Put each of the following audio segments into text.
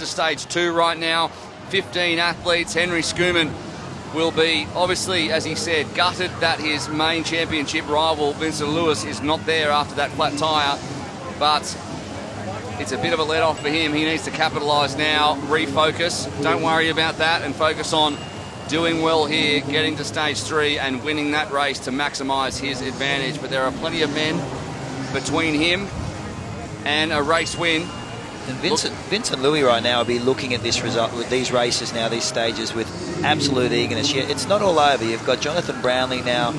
into stage 2 right now. 15 athletes. Henry Schumann will be, obviously, as he said, gutted that his main championship rival, Vincent Lewis, is not there after that flat tyre. But it's a bit of a let-off for him. He needs to capitalise now, refocus. Don't worry about that and focus on doing well here, getting to stage 3 and winning that race to maximise his advantage. But there are plenty of men between him and a race win. And Vincent Louis right now will be looking at this result with these races now, these stages, with absolute eagerness. Yeah, it's not all over. You've got Jonathan Brownlee now,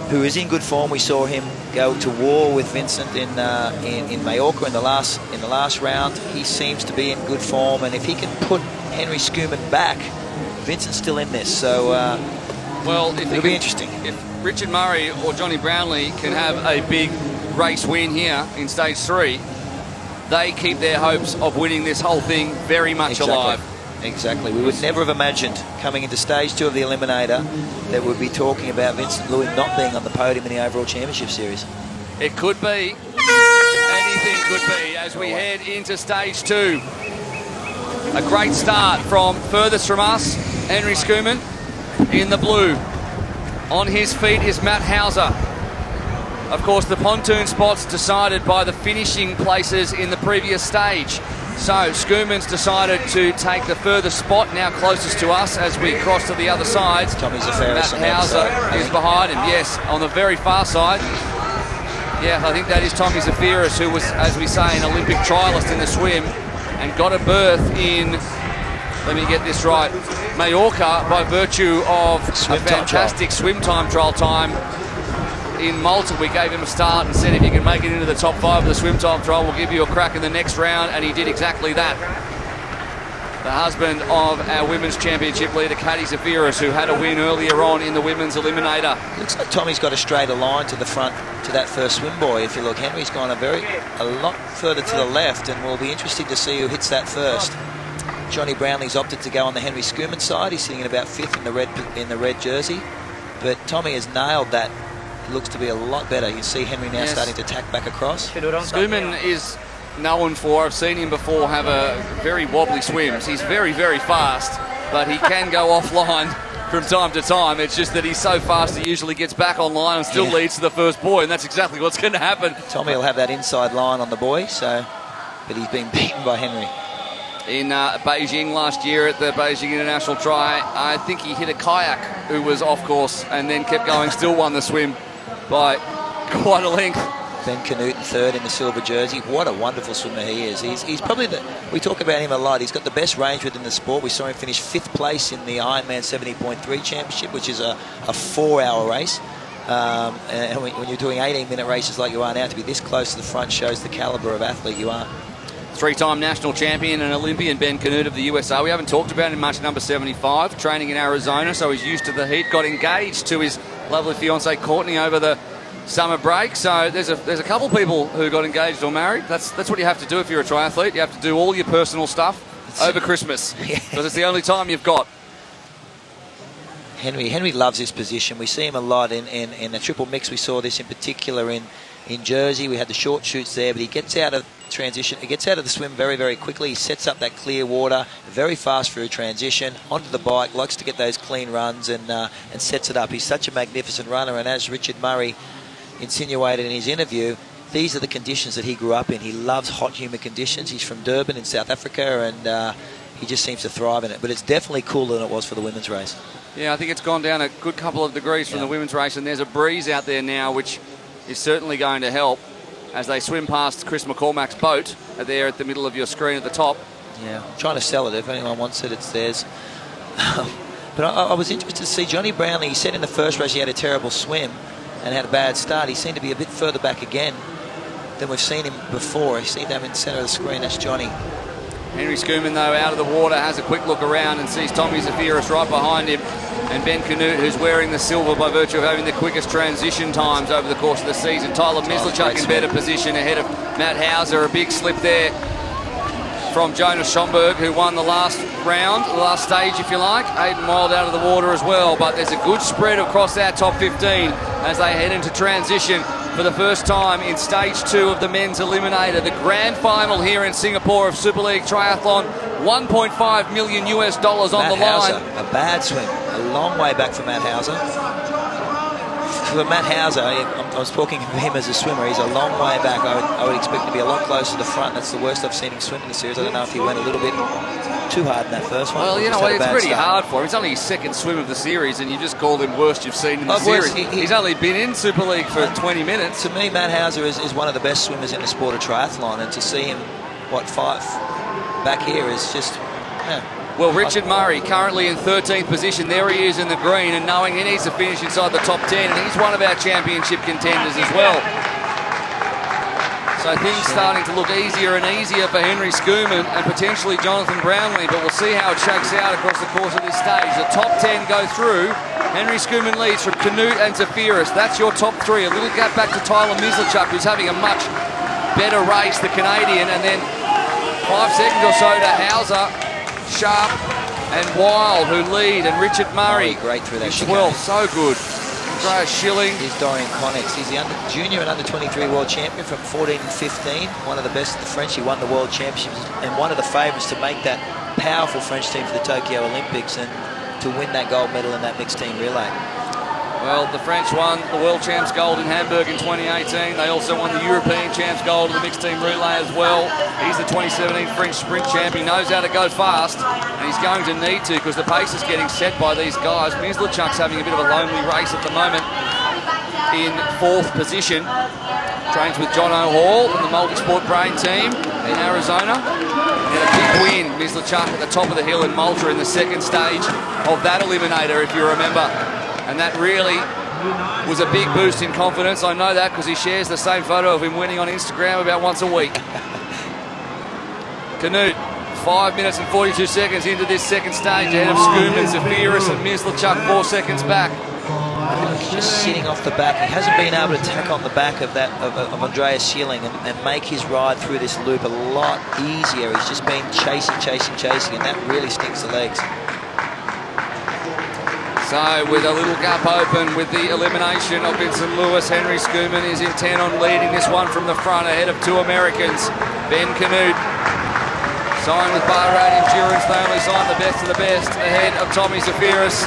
who is in good form. We saw him go to war with Vincent in Mallorca in the last round. He seems to be in good form, and if he can put Henry Schumann back, Vincent's still in this. So well, it'll be interesting. If Richard Murray or Johnny Brownlee can have a big race win here in stage 3, they keep their hopes of winning this whole thing very much alive. Exactly. We would never have imagined coming into stage 2 of the Eliminator that we'd be talking about Vincent Louis not being on the podium in the overall championship series. It could be. Anything could be as we head into stage 2. A great start from furthest from us, Henry Schumann in the blue. On his feet is Matt Hauser. Of course, the pontoon spot's decided by the finishing places in the previous stage. So Schoomann's decided to take the furthest spot, now closest to us as we cross to the other side. Tommy Zaferis. Matt Hauser is behind him, yes, on the very far side. Yeah, I think that is Tommy Zaferis, who was, as we say, an Olympic trialist in the swim and got a berth in, let me get this right, Mallorca by virtue of a fantastic swim time trial time. In Malta, we gave him a start and said if you can make it into the top 5 of the swim time trial, we'll give you a crack in the next round, and he did exactly that. The husband of our women's championship leader, Katie Zaferis, who had a win earlier on in the women's Eliminator. Looks like Tommy's got a straighter line to the front to that first swim buoy. If you look, Henry's gone a lot further to the left, and we'll be interesting to see who hits that first. Johnny Brownlee's opted to go on the Henry Schumann side. He's sitting at about 5th in the red jersey, but Tommy has nailed that. It looks to be a lot better. You can see Henry now starting to tack back across. Schumann is known for, I've seen him before, have a very wobbly swims. He's very, very fast, but he can go offline from time to time. It's just that he's so fast he usually gets back online and still leads to the first buoy, and that's exactly what's going to happen. Tommy will have that inside line on the buoy, but he's been beaten by Henry. In Beijing last year at the Beijing International Tri, I think he hit a kayak who was off course and then kept going, still won the swim by quite a length. Ben Canute in 3rd in the silver jersey. What a wonderful swimmer he is. He's probably we talk about him a lot. He's got the best range within the sport. We saw him finish 5th place in the Ironman 70.3 championship, which is a 4-hour race. And when you're doing 18-minute races like you are now, to be this close to the front shows the caliber of athlete you are. 3-time national champion and Olympian Ben Canute of the USA. We haven't talked about him much, number 75, training in Arizona, so he's used to the heat. Got engaged to his lovely fiancée Courtney over the summer break. So there's a couple of people who got engaged or married. That's what you have to do if you're a triathlete. You have to do all your personal stuff over Christmas because it's the only time you've got. Henry loves his position. We see him a lot in the triple mix. We saw this in particular in Jersey. We had the short shoots there, but he gets out of transition. He gets out of the swim very, very quickly. He sets up that clear water very fast through transition onto the bike. Likes to get those clean runs and sets it up. He's such a magnificent runner, and as Richard Murray insinuated in his interview, these are the conditions that he grew up in. He loves hot, humid conditions. He's from Durban in South Africa, and he just seems to thrive in it. But it's definitely cooler than it was for the women's race. Yeah, I think it's gone down a good couple of degrees from the women's race, and there's a breeze out there now, which is certainly going to help as they swim past Chris McCormack's boat there at the middle of your screen at the top. Yeah, I'm trying to sell it. If anyone wants it, it's theirs. But I was interested to see Johnny Brownlee. He said in the first race he had a terrible swim and had a bad start. He seemed to be a bit further back again than we've seen him before. You see him in the centre of the screen. That's Johnny. Henry Schumann, though, out of the water, has a quick look around and sees Tommy Zaferis right behind him. And Ben Canute, who's wearing the silver by virtue of having the quickest transition times over the course of the season. Tyler Mislichuk in better position ahead of Matt Hauser. A big slip there from Jonas Schomburg, who won the last round, the last stage, if you like. Aidan Wild out of the water as well. But there's a good spread across our top 15 as they head into transition. for the first time in stage 2 of the men's Eliminator, the grand final here in Singapore of Super League Triathlon. $1.5 million US on the line. A bad swim, a long way back from Matt Hauser. For Matt Hauser, I was talking to him as a swimmer. He's a long way back. I would expect to be a lot closer to the front. That's the worst I've seen him swim in the series. I don't know if he went a little bit too hard in that first one. Well, you know what, it's pretty hard for him. It's only his second swim of the series, and you just called him worst you've seen in the series. He's only been in Super League for 20 minutes. To me, Matt Hauser is one of the best swimmers in the sport of triathlon, and to see him, five back here is just... Yeah. Well, Richard Murray currently in 13th position. There he is in the green, and knowing he needs to finish inside the top 10, and he's one of our championship contenders as well. So things starting to look easier and easier for Henry Schoeman and potentially Jonathan Brownlee, but we'll see how it shakes out across the course of this stage. The top 10 go through. Henry Schoeman leads from Canute and Zafiris. That's your top 3. A little gap back to Tyler Mislachuk, who's having a much better race, the Canadian, and then 5 seconds or so to Hauser, Sharp and Wild, who lead, and Richard Murray. Great through that chicane. So good. Andreas Schilling. He's Dorian Connex. He's the junior and under-23 world champion from 14 and 15. One of the best of the French. He won the world championships and one of the favourites to make that powerful French team for the Tokyo Olympics and to win that gold medal in that mixed team relay. Well, the French won the World Champs gold in Hamburg in 2018. They also won the European Champs gold in the mixed team relay as well. He's the 2017 French sprint champ. He knows how to go fast, and he's going to need to because the pace is getting set by these guys. Mislachuk's having a bit of a lonely race at the moment in 4th position. Trains with John O'Hall and the Multisport Brain team in Arizona. He had a big win, Mislachuk, at the top of the hill in Malta in the 2nd stage of that Eliminator, if you remember. And that really was a big boost in confidence. I know that because he shares the same photo of him winning on Instagram about once a week. Canute, 5 minutes and 42 seconds into this 2nd stage ahead of Schoeman, Zafiris and Mislachuk 4 seconds back. He's just sitting off the back. He hasn't been able to tack on the back of Andreas Schilling and make his ride through this loop a lot easier. He's just been chasing, and that really stinks the legs. So with a little gap open with the elimination of Vincent Lewis, Henry Schoeman is intent on leading this one from the front ahead of 2 Americans. Ben Canute signed with Bahrain Endurance. They only signed the best of the best ahead of Tommy Zafiris.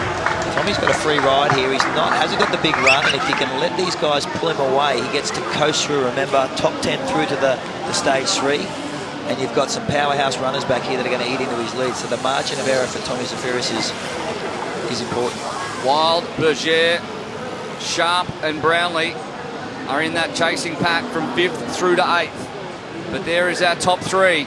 Tommy's got a free ride here. Hasn't got the big run, and if he can let these guys pull him away, he gets to coast through. Remember, top 10 through to the stage 3, and you've got some powerhouse runners back here that are going to eat into his lead. So the margin of error for Tommy Zafiris is important. Wild, Berger, Sharp and Brownlee are in that chasing pack from 5th through to 8th. But there is our top 3.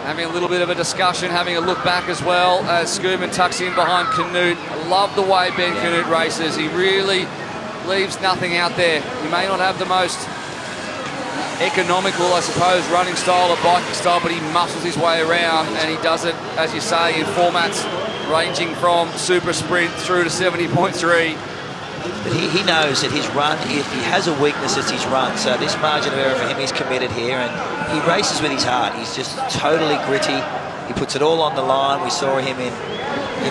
Having a little bit of a discussion, having a look back as well as Schoeman tucks in behind Canute. I love the way Ben Canute races. He really leaves nothing out there. He may not have the most economical, I suppose, running style or biking style, but he muscles his way around, and he does it, as you say, in formats ranging from super sprint through to 70.3. But he knows that his run, if he has a weakness, it's his run. So this margin of error for him, he's committed here, and he races with his heart. He's just totally gritty. He puts it all on the line. We saw him in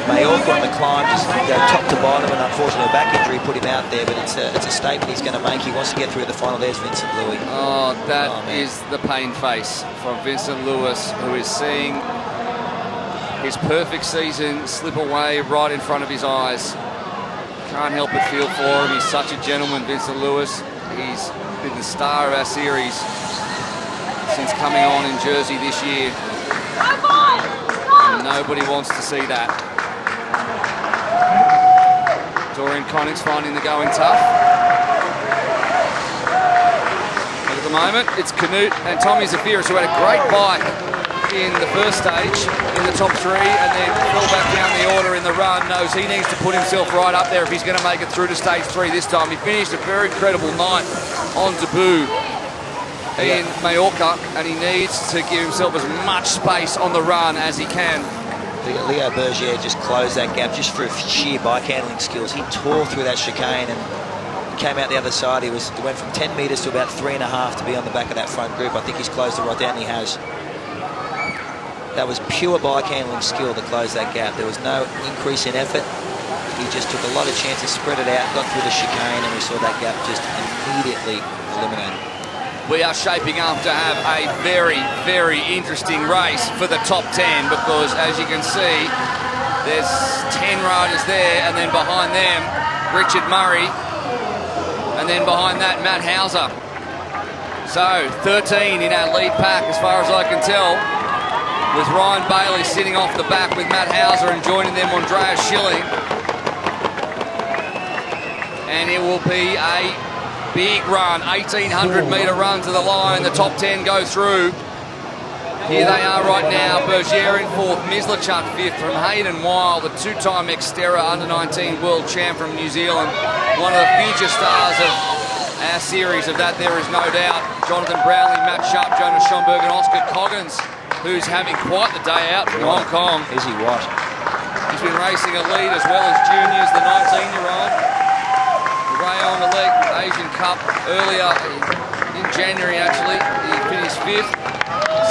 Mallorca on the climb, just go top to bottom, and unfortunately a back injury put him out there, but it's a statement he's going to make. He wants to get through the final. There's Vincent Louis. Oh, that is the pain face from Vincent Lewis, who is seeing his perfect season slip away right in front of his eyes. Can't help but feel for him. He's such a gentleman, Vincent Lewis. He's been the star of our series since coming on in Jersey this year. And nobody wants to see that. Dorian Connex finding the going tough. But at the moment, it's Canute and Tommy Zafiris, who had a great bike in the first stage in the top 3 and then fell back down the order in the run. Knows he needs to put himself right up there if he's going to make it through to stage 3 this time. He finished a very credible night on debut in Mallorca, and he needs to give himself as much space on the run as he can. Leo Berger just closed that gap just for sheer bike handling skills. He tore through that chicane and came out the other side. He went from 10 metres to about 3.5 to be on the back of that front group. I think he's closed it right down, and he has. That was pure bike handling skill to close that gap. There was no increase in effort. He just took a lot of chances, spread it out, got through the chicane, and we saw that gap just immediately eliminated. We are shaping up to have a very, very interesting race for the top 10 because, as you can see, there's 10 riders there, and then behind them, Richard Murray, and then behind that, Matt Hauser. So, 13 in our lead pack, as far as I can tell, with Ryan Bailey sitting off the back with Matt Hauser, and joining them, Andreas Schilling. And it will be a big run, 1,800-metre run to the line. The top 10 go through. Here they are right now. Bergier in fourth, Mislachuk fifth from Hayden Wild, the two-time Xterra under-19 world champ from New Zealand. One of the future stars of our series of that, there is no doubt. Jonathan Brownlee, Matt Sharp, Jonas Schomburg, and Oscar Coggins, who's having quite the day out from Hong Kong. Is he what? He's been racing elite as well as juniors, the 19-year-old. Rayon Elite Asian Cup earlier in January, actually. He finished fifth.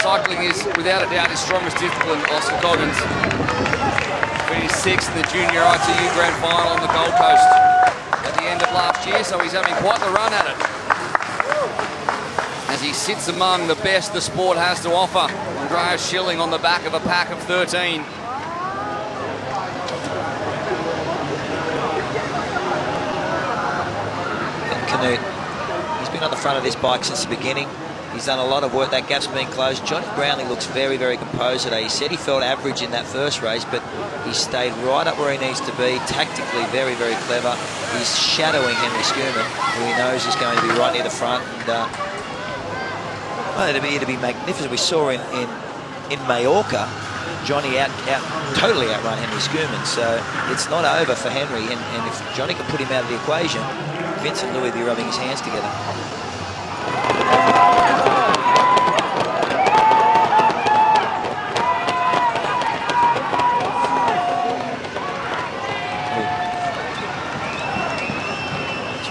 Cycling is, without a doubt, his strongest discipline, Oscar Coggins. Finished sixth in the Junior ITU Grand Final on the Gold Coast at the end of last year, so he's having quite the run at it. As he sits among the best the sport has to offer. Andreas Schilling on the back of a pack of 13. Canute, he's been on the front of this bike since the beginning. He's done a lot of work. That gap's been closed. Johnny Brownlee looks very, very composed today. He said he felt average in that first race, but he stayed right up where he needs to be. Tactically, very, very clever. He's shadowing Henry Schumann, who he knows is going to be right near the front. And well, it'll be magnificent. We saw in Mallorca, Johnny totally outrun Henry Schumann. So it's not over for Henry. And if Johnny can put him out of the equation, Vincent Louis will be rubbing his hands together.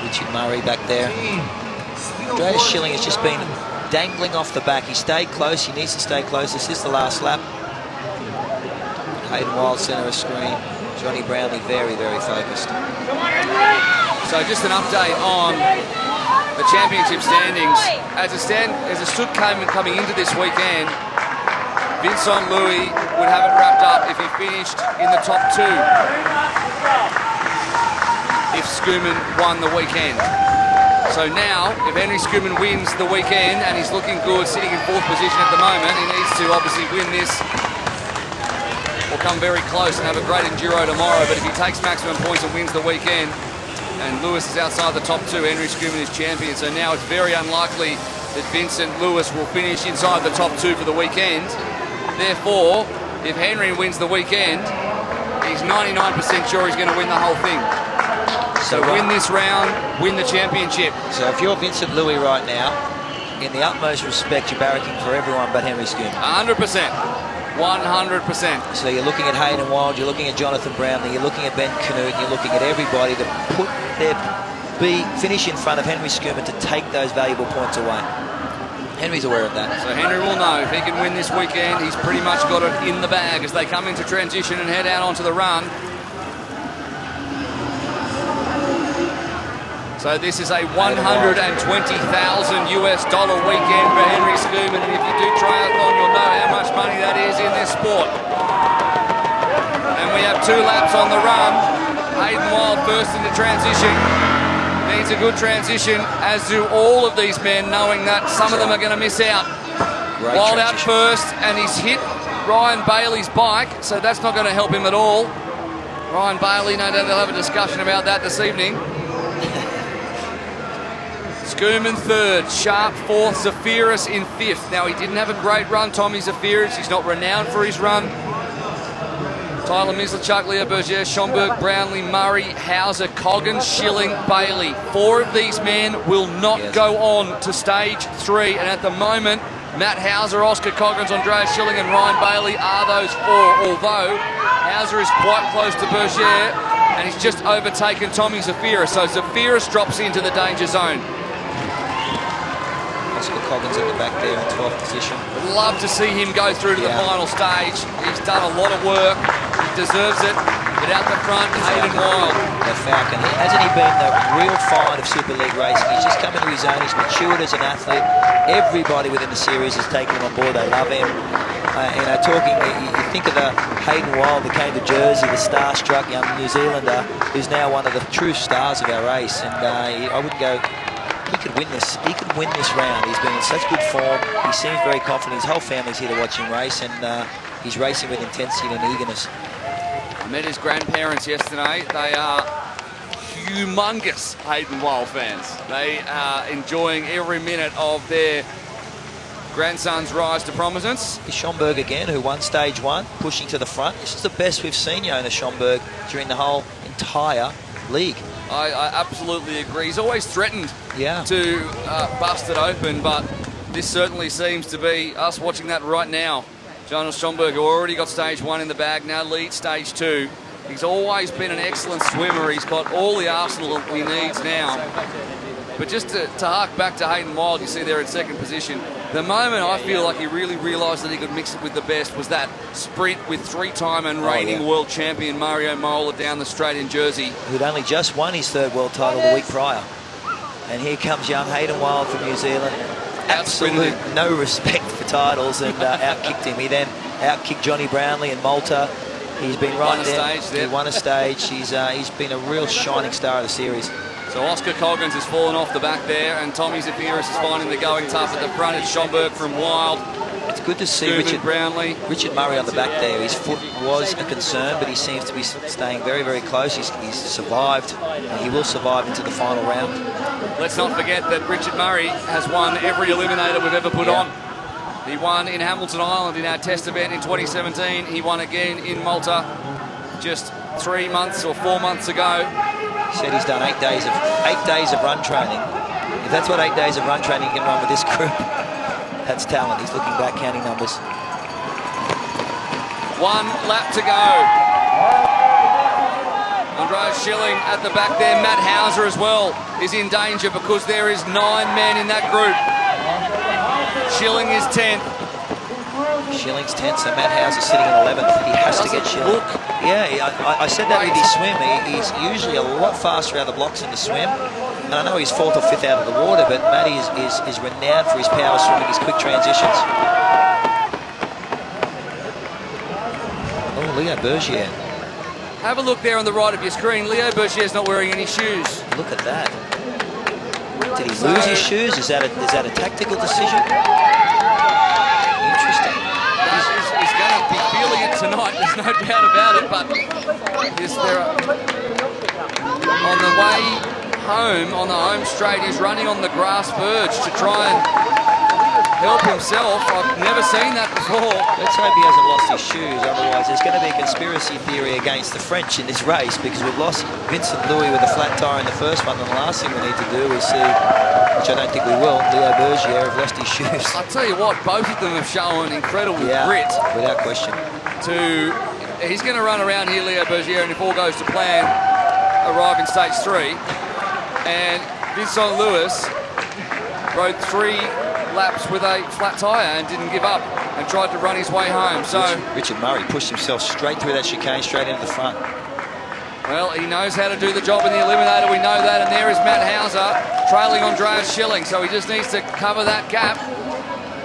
Richard Murray back there. Andreas Schilling has just been dangling off the back. He stayed close. He needs to stay close. This is the last lap. Hayden Wild, centre of screen. Johnny Brownlee very, very focused. So just an update on the championship standings. As a Sud coming into this weekend, Vincent Louis would have it wrapped up if he finished in the top two. If Schumann won the weekend. So now, if Henry Schumann wins the weekend, and he's looking good, sitting in fourth position at the moment, he needs to obviously win this or come very close and have a great enduro tomorrow. But if he takes maximum points and wins the weekend, and Lewis is outside the top two, Henry Schumann is champion. So now it's very unlikely that Vincent Lewis will finish inside the top two for the weekend. Therefore, if Henry wins the weekend, he's 99% sure he's going to win the whole thing. So win this round, win the championship. So if you're Vincent Louis right now, in the utmost respect, you're barracking for everyone but Henry Schumann. 100%. 100%. So you're looking at Hayden Wild, you're looking at Jonathan Brownlee, you're looking at Ben Canute, you're looking at everybody to finish in front of Henry Schumann to take those valuable points away. Henry's aware of that. So Henry will know if he can win this weekend, he's pretty much got it in the bag as they come into transition and head out onto the run. So this is a $120,000 US weekend for Henry Schumann, and if you do triathlon, you'll know how much money that is in this sport. And we have 2 laps on the run. Hayden Wild first into transition. Needs a good transition, as do all of these men, knowing that some of them are going to miss out. Wild out first, and he's hit Ryan Bailey's bike, so that's not going to help him at all. Ryan Bailey, no doubt they'll have a discussion about that this evening. Schumann third, Sharp fourth, Zafiris in fifth. Now, he didn't have a great run, Tommy Zafiris. He's not renowned for his run. Tyler Mislachuk, Leo Berger, Schomburg, Brownlee, Murray, Hauser, Coggins, Schilling, Bailey. 4 of these men will not go on to stage 3. And at the moment, Matt Hauser, Oscar Coggins, Andreas Schilling and Ryan Bailey are those 4. Although Hauser is quite close to Berger and he's just overtaken Tommy Zafiris. So Zafiris drops into the danger zone. Oscar Coggins at the back there in 12th position. Would love to see him go through to the final stage. He's done a lot of work. He deserves it. But out the front, Hayden Wild. The Falcon. Hasn't he been the real find of Super League racing? He's just come into his own. He's matured as an athlete. Everybody within the series has taken him on board. They love him. You think of the Hayden Wild that came to Jersey, the starstruck young New Zealander, who's now one of the true stars of our race. And I wouldn't go. He could win this. He could win this round. He's been in such good form. He seems very confident. His whole family's here to watch him race, and he's racing with intensity and eagerness. I met his grandparents yesterday. They are humongous Hayden Wild fans. They are enjoying every minute of their grandson's rise to prominence. Schomburg again, who won stage 1, pushing to the front. This is the best we've seen Jonas Schomburg during the whole entire league. I absolutely agree. He's always threatened to bust it open, but this certainly seems to be us watching that right now. Jonas Schomburg, who already got stage 1 in the bag, now leads stage 2. He's always been an excellent swimmer. He's got all the arsenal he needs now. But just to hark back to Hayden Wild, you see there in second position. The moment I feel like he really realised that he could mix it with the best was that sprint with 3-time and reigning world champion Mario Mola down the straight in Jersey. Who'd only just won his 3rd world title the week prior. And here comes young Hayden Wild from New Zealand. Absolute no respect for titles, and outkicked him. He then outkicked Johnny Brownlee in Malta. He's been right there. He won a stage. He's been a real shining star of the series. So Oscar Coggins has fallen off the back there, and Tommy Zafiris is finding the going tough at the front. It's Schomburg from Wild. It's good to see Richard Murray on the back there. His foot was a concern, but he seems to be staying very, very close. He's survived, and he will survive into the final round. Let's not forget that Richard Murray has won every Eliminator we've ever put on. He won in Hamilton Island in our test event in 2017. He won again in Malta just 3 months or 4 months ago. He said he's done 8 days of run training. If that's what 8 days of run training can run with this group, that's talent. He's looking back, counting numbers. 1 lap to go. Andreas Schilling at the back there. Matt Hauser as well is in danger because there is 9 men in that group. Schilling is 10th. Schilling's 10th, so Matt Hauser sitting in 11th. He has to get Schilling. I said that with his swim. He's usually a lot faster out of the blocks in the swim. And I know he's 4th or 5th out of the water, but Matty is renowned for his power swimming, his quick transitions. Oh, Leo Bergier. Have a look there on the right of your screen. Leo Bergier's not wearing any shoes. Look at that. Did he lose his shoes? Is that a tactical decision? Interesting. He's going to be feeling it tonight. There's no doubt about it. But on the way home, on the home straight, he's running on the grass verge to try and help himself. I've never seen that before. Let's hope he hasn't lost his shoes, otherwise there's going to be a conspiracy theory against the French in this race, because we've lost Vincent Louis with a flat tyre in the first one, and the last thing we need to do is see, which I don't think we will, Leo Bergier have lost his shoes. I'll tell you what, both of them have shown incredible grit. Without question. He's going to run around here, Leo Bergier, and if all goes to plan, arrive in stage 3. And Vincent Louis rode 3 laps with a flat tyre and didn't give up and tried to run his way home. So Richard Murray pushed himself straight through that chicane, straight into the front. Well, he knows how to do the job in the Eliminator, we know that, and there is Matt Hauser trailing Andreas Schilling, so he just needs to cover that gap.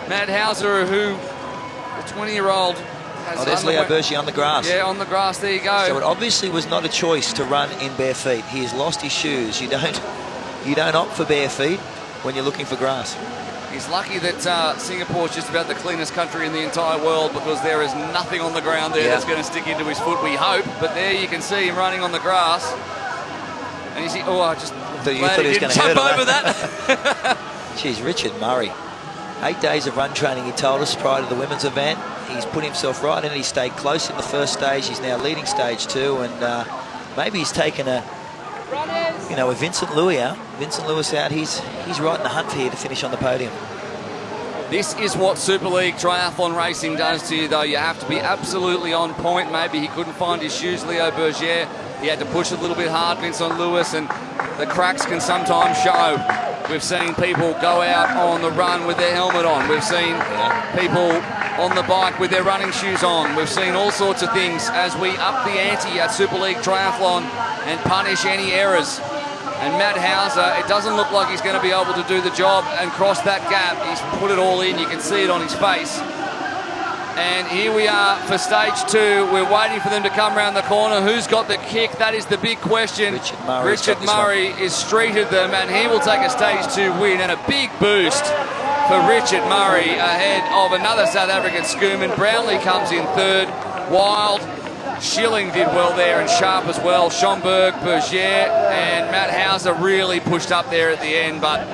Matt Hauser, who, the 20-year-old, has there's Leo Bergier on the grass. Yeah, on the grass, there you go. So it obviously was not a choice to run in bare feet. He has lost his shoes. You don't opt for bare feet when you're looking for grass. He's lucky that Singapore is just about the cleanest country in the entire world, because there is nothing on the ground there that's going to stick into his foot, we hope. But there you can see him running on the grass. And you see, I just thought he was going to jump over that. Jeez, Richard Murray. 8 days of run training, he told us, prior to the women's event. He's put himself right in. He stayed close in the first stage. He's now leading stage 2, and maybe he's taken with Vincent Louis out. Vincent Louis out. He's right in the hunt here to finish on the podium. This is what Super League triathlon racing does to you, though. You have to be absolutely on point. Maybe he couldn't find his shoes, Leo Bergier. He had to push a little bit hard, Vincent Louis, and the cracks can sometimes show. We've seen people go out on the run with their helmet on. We've seen people on the bike with their running shoes on. We've seen all sorts of things as we up the ante at Super League Triathlon and punish any errors. And Matt Hauser, it doesn't look like he's going to be able to do the job and cross that gap. He's put it all in. You can see it on his face. And here we are for stage 2. We're waiting for them to come around the corner. Who's got the kick? That is the big question. Richard Murray is streeted them, and he will take a stage 2 win, and a big boost for Richard Murray ahead of another South African Schoeman. Brownlee comes in 3rd. Wild. Schilling did well there, and Sharp as well. Schomburg, Bergier, and Matt Hauser really pushed up there at the end, but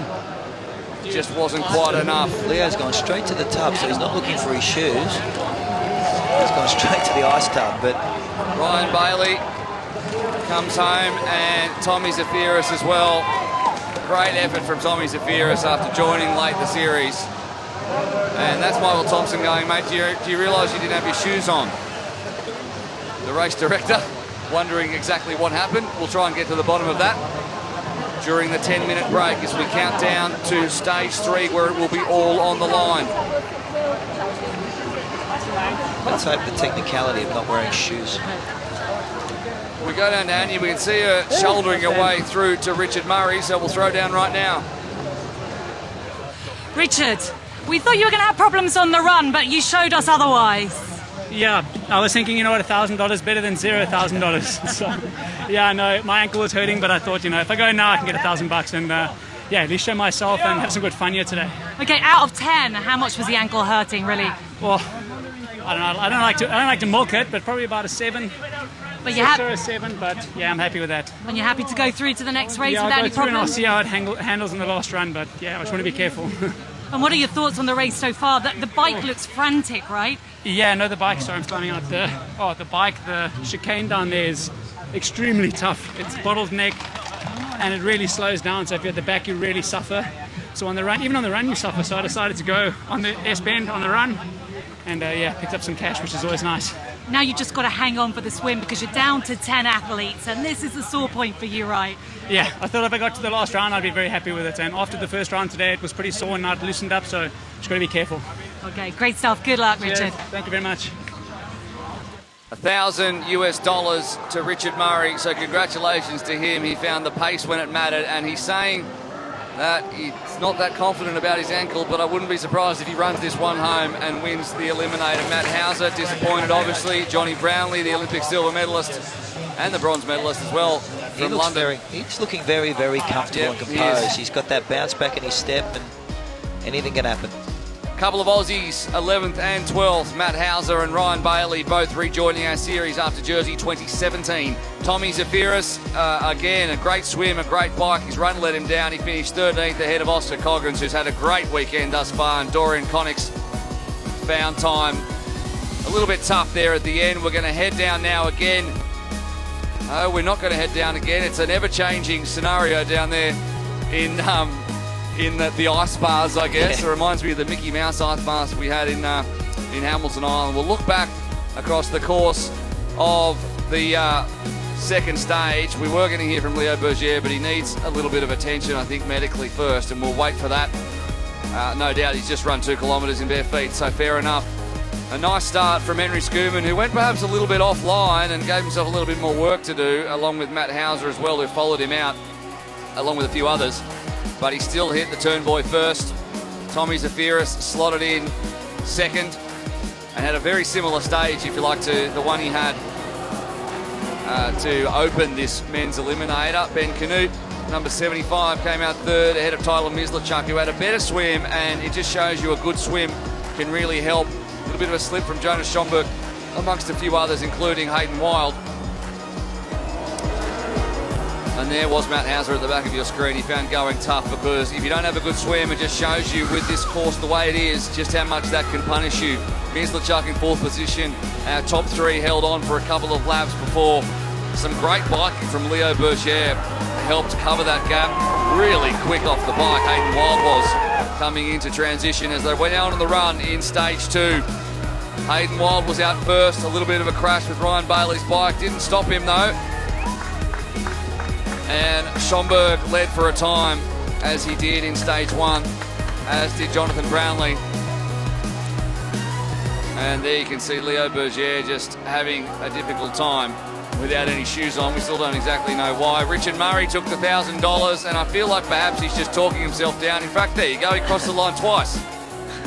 just wasn't quite enough. Leo's gone straight to the tub, so he's not looking for his shoes. He's gone straight to the ice tub, but... Ryan Bailey comes home, and Tommy Zafiris as well. Great effort from Tommy Zafiris after joining late the series. And that's Michael Thompson going, mate, do you realise you didn't have your shoes on? The race director wondering exactly what happened. We'll try and get to the bottom of that during the 10-minute break as we count down to stage 3, where it will be all on the line. Let's hope the technicality of not wearing shoes. We go down to Anya. We can see her shouldering her way through to Richard Murray, so we'll throw down right now. Richard, we thought you were going to have problems on the run, but you showed us otherwise. Yeah, I was thinking, you know what, $1,000 better than $0,000. So, yeah, no, my ankle was hurting, but I thought, you know, if I go now, I can get $1,000 and, yeah, at least show myself and have some good fun here today. Okay, out of 10, how much was the ankle hurting, really? Well, I don't know. I don't like to milk it, but probably about a 7. But you have a 7, but yeah, I'm happy with that. And you're happy to go through to the next race yeah, without I'll any go through and I'll problems? see how it handles in the last run, but yeah, I just want to be careful. And what are your thoughts on the race so far? The bike looks frantic, right? Yeah, no, the bike, sorry, I'm climbing out the bike, the chicane down there is extremely tough. It's bottleneck and it really slows down, so if you're at the back, you really suffer. So on the run, even on the run, you suffer, so I decided to go on the S-bend on the run and yeah, picked up some cash, which is always nice. Now you just got to hang on for the swim because you're down to 10 athletes and this is a sore point for you, right? Yeah, I thought if I got to the last round, I'd be very happy with it. And after the first round today, it was pretty sore and I'd loosened up, so just got to be careful. Okay, great stuff. Good luck, Richard. Cheers. Thank you very much. $1,000 to Richard Murray, so congratulations to him. He found the pace when it mattered, and he's saying that he's not that confident about his ankle, but I wouldn't be surprised if he runs this one home and wins the Eliminator. Matt Hauser, disappointed obviously. Johnny Brownlee, the Olympic silver medalist and the bronze medalist as well from London. He's looking very, very comfortable and composed. He's got that bounce back in his step, and anything can happen. Couple of Aussies, 11th and 12th, Matt Hauser and Ryan Bailey, both rejoining our series after Jersey 2017. Tommy Zafiris, again, a great swim, a great bike. His run let him down. He finished 13th ahead of Oscar Coggins, who's had a great weekend thus far, and Dorian Connick's found time a little bit tough there at the end. We're going to head down now again. Oh, we're not going to head down again. It's an ever-changing scenario down there in the ice bars, I guess. Yeah. It reminds me of the Mickey Mouse ice bars we had in Hamilton Island. We'll look back across the course of the second stage. We were going to hear from Leo Bergier, but he needs a little bit of attention, I think, medically first, and we'll wait for that. No doubt he's just run 2 kilometres in bare feet, so fair enough. A nice start from Henry Schoeman, who went perhaps a little bit offline and gave himself a little bit more work to do, along with Matt Hauser as well, who followed him out, along with a few others. But he still hit the turn boy first. Tommy Zafiris slotted in second and had a very similar stage, if you like, to the one he had to open this men's eliminator. Ben Canute, number 75, came out third ahead of Tyler Mislachuk, who had a better swim, and it just shows you a good swim can really help. A little bit of a slip from Jonas Schomburg, amongst a few others, including Hayden Wild. And there was Matt Hauser at the back of your screen. He found going tough, because if you don't have a good swim, it just shows you with this course the way it is, just how much that can punish you. Mislachuk in 4th position. Our top 3 held on for a couple of laps before some great biking from Leo Bergier helped cover that gap really quick off the bike. Hayden Wild was coming into transition as they went out on the run in stage 2. Hayden Wild was out first. A little bit of a crash with Ryan Bailey's bike. Didn't stop him though. And Schomburg led for a time, as he did in stage 1, as did Jonathan Brownlee. And there you can see Leo Bergier just having a difficult time without any shoes on. We still don't exactly know why. Richard Murray took the $1,000, and I feel like perhaps he's just talking himself down. In fact, there you go, he crossed the line twice.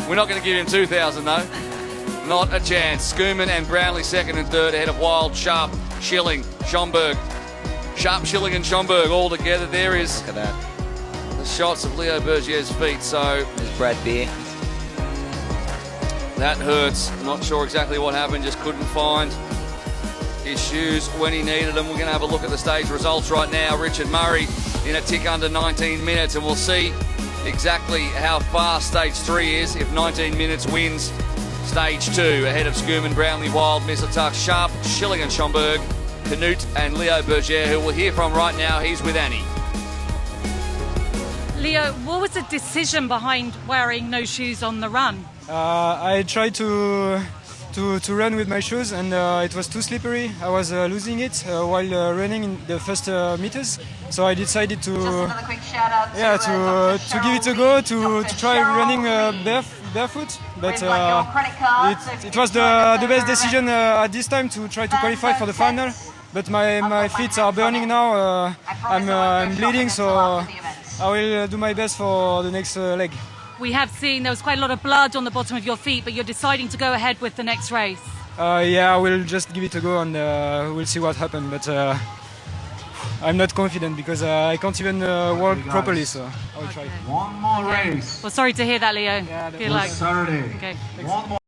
We're not going to give him $2,000 though. Not a chance. Schoeman and Brownlee second and third ahead of Wild, Sharp, Schilling, Schomburg. Sharp, Schilling and Schomburg all together. There is Look at that. the shots of Leo Bergier's feet. So There's Brad Beer. that hurts. Not sure exactly what happened. Just couldn't find his shoes when he needed them. We're going to have a look at the stage results right now. Richard Murray in a tick under 19 minutes, and we'll see exactly how fast stage 3 is if 19 minutes wins stage 2 ahead of Schoeman, Brownlee, Wild, Misseltuck, Sharp, Schilling and Schomburg, Canute and Leo Bergier, who we'll hear from right now. He's with Annie. Leo, what was the decision behind wearing no shoes on the run? I tried to run with my shoes, and it was too slippery. I was losing it while running in the first meters, so I decided to give it a go to try running barefoot. But it was the best decision at this time to try to qualify for the final. But my feet are burning now. I'm bleeding, so I will do my best for the next leg. We have seen there was quite a lot of blood on the bottom of your feet, but you're deciding to go ahead with the next race. Yeah, I will just give it a go, and we'll see what happens. But I'm not confident because I can't even walk properly, so I will try. One more race. Well, sorry to hear that, Leo. Yeah, Good luck. Saturday. Okay. One more.